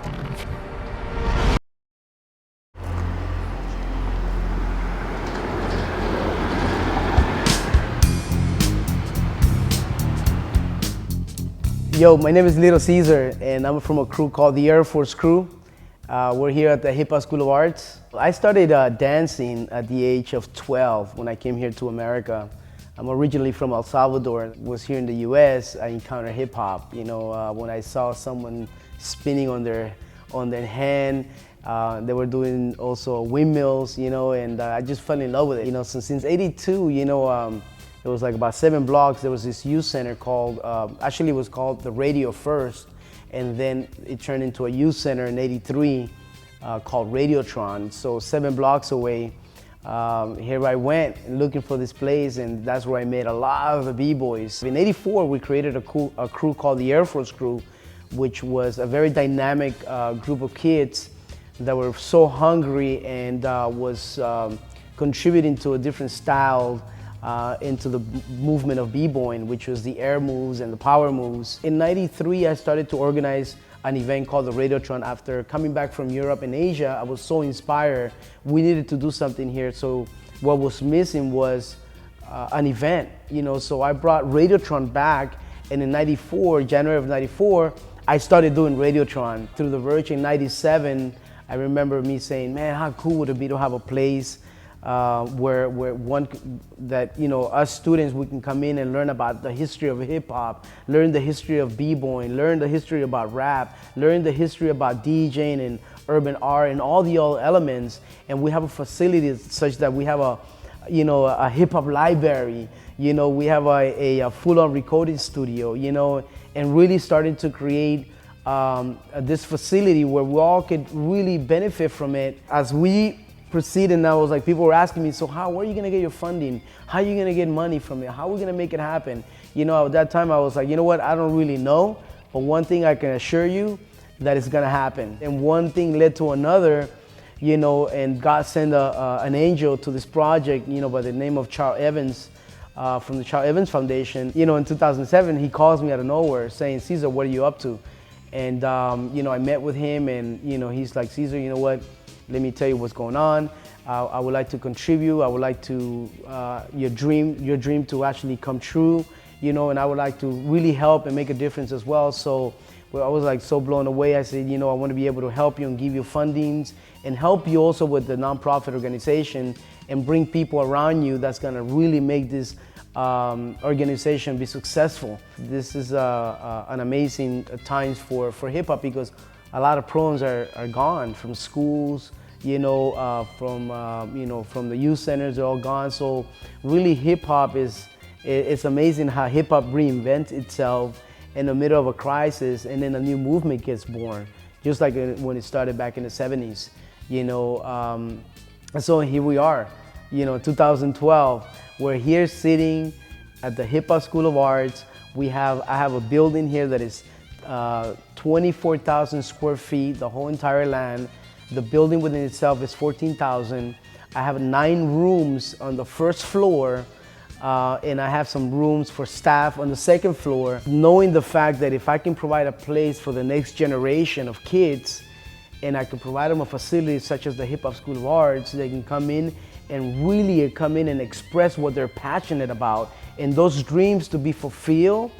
Yo, my name is Lil Cesar, and I'm from a crew called the Air Force Crew. We're here at the Hip Hop School of Arts. I started dancing at the age of 12 when I came here to America. I'm originally from El Salvador. Was here in the U.S. I encountered hip hop. You know, when I saw someone spinning on their hand, they were doing also windmills. You know, and I just fell in love with it. You know, so since '82, you know. It was like about 7 blocks. There was this youth center called, actually it was called the Radio first, and then it turned into a youth center in '83 called Radiotron. So 7 blocks away, here I went looking for this place, and that's where I met a lot of the B-boys. In '84, we created a crew called the Air Force Crew, which was a very dynamic group of kids that were so hungry and was contributing to a different style into the movement of b-boying, which was the air moves and the power moves. In '93, I started to organize an event called the Radiotron. After coming back from Europe and Asia, I was so inspired. We needed to do something here. So what was missing was an event, you know. So I brought Radiotron back, and in '94, January of '94, I started doing Radiotron. Through the Verge in '97, I remember me saying, man, how cool would it be to have a place where you know, us students, we can come in and learn about the history of hip hop, learn the history of b-boying, learn the history about rap, learn the history about DJing and urban art and all the other elements. And we have a facility such that we have a hip hop library, you know, we have a full-on recording studio, you know, and really starting to create this facility where we all could really benefit from it. As we proceeded, and I was like, people were asking me, so where are you gonna get your funding? How are you gonna get money from it? How are we gonna make it happen? You know, at that time I was like, you know what, I don't really know, but one thing I can assure you, that it's gonna happen. And one thing led to another, you know, and God sent an angel to this project, you know, by the name of Charles Evans, from the Charles Evans Foundation. You know, in 2007, he calls me out of nowhere saying, Cesar, what are you up to? And, you know, I met with him, and, you know, he's like, Cesar, you know what? Let me tell you what's going on. I would like to contribute. I would like to, your dream to actually come true, you know, and I would like to really help and make a difference as well. So I was like so blown away. I said, you know, I want to be able to help you and give you fundings and help you also with the nonprofit organization and bring people around you that's going to really make this organization be successful. This is an amazing times for hip hop, because a lot of programs are gone from schools, you know, from the youth centers, they're all gone. So really hip hop it's amazing how hip hop reinvents itself in the middle of a crisis, and then a new movement gets born, just like when it started back in the '70s, you know. So here we are, you know, 2012, we're here sitting at the Hip Hop School of Arts. I have a building here that is 24,000 square feet, the whole entire land. The building within itself is 14,000. I have 9 rooms on the first floor, and I have some rooms for staff on the second floor. Knowing the fact that if I can provide a place for the next generation of kids, and I can provide them a facility such as the Hip Hop School of Arts, they can come in and really come in and express what they're passionate about, and those dreams to be fulfilled.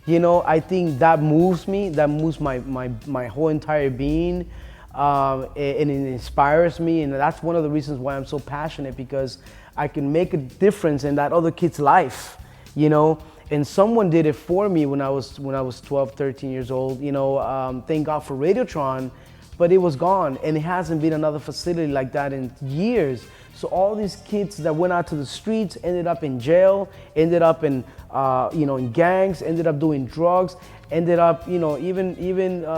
You know, I think that moves me, that moves my whole entire being, and it inspires me, and that's one of the reasons why I'm so passionate, because I can make a difference in that other kid's life, you know. And someone did it for me when I was 12, 13 years old, you know. Thank God for Radiotron, but it was gone, and it hasn't been another facility like that in years. So all these kids that went out to the streets ended up in jail, ended up in, you know, in gangs, ended up doing drugs, ended up, you know, even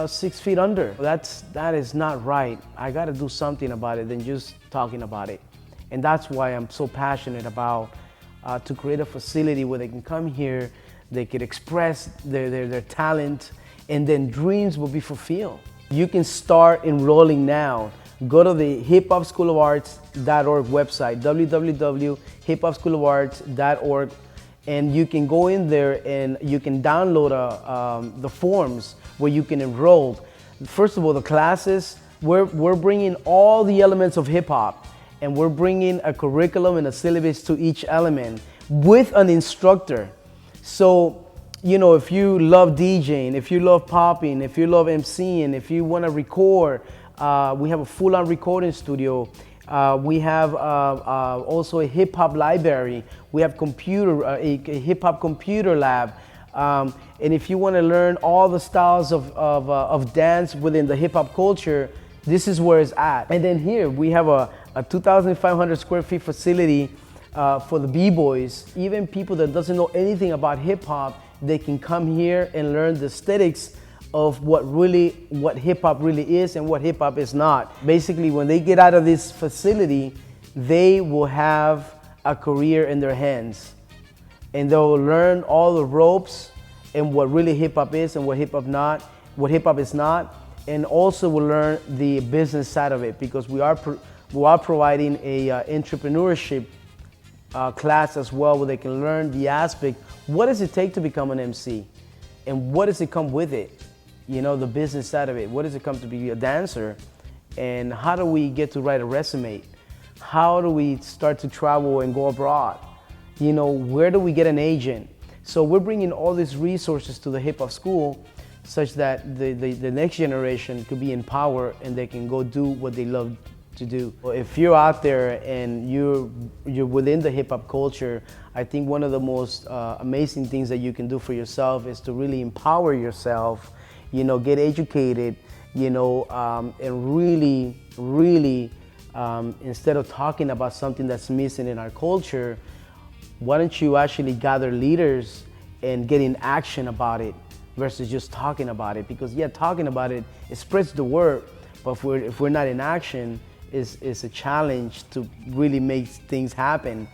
6 feet under. That is not right. I got to do something about it than just talking about it. And that's why I'm so passionate about to create a facility where they can come here, they could express their talent, and then dreams will be fulfilled. You can start enrolling now. Go to the hiphopschoolofarts.org website, www.hiphopschoolofarts.org, and you can go in there and you can download the forms where you can enroll. First of all, the classes, we're bringing all the elements of hip hop, and we're bringing a curriculum and a syllabus to each element with an instructor. So, you know, if you love DJing, if you love popping, if you love MCing, if you want to record, we have a full-on recording studio. We have also a hip-hop library. We have a hip-hop computer lab. And if you want to learn all the styles of dance within the hip-hop culture, this is where it's at. And then here we have a 2,500 square feet facility for the b-boys. Even people that doesn't know anything about hip-hop, they can come here and learn the aesthetics of what hip-hop really is and what hip-hop is not. Basically, when they get out of this facility, they will have a career in their hands. And they'll learn all the ropes and what really hip-hop is and what hip-hop is not. And also will learn the business side of it, because we are providing a entrepreneurship class as well, where they can learn the aspect, what does it take to become an MC? And what does it come with it? You know, the business side of it. What does it come to be a dancer? And how do we get to write a resume? How do we start to travel and go abroad? You know, where do we get an agent? So we're bringing all these resources to the hip hop school, such that the next generation could be empowered and they can go do what they love to do. If you're out there and you're within the hip hop culture, I think one of the most amazing things that you can do for yourself is to really empower yourself, you know, get educated, you know, and really, instead of talking about something that's missing in our culture, why don't you actually gather leaders and get in action about it versus just talking about it? Because yeah, talking about it, it spreads the word, but if we're not in action, it's a challenge to really make things happen.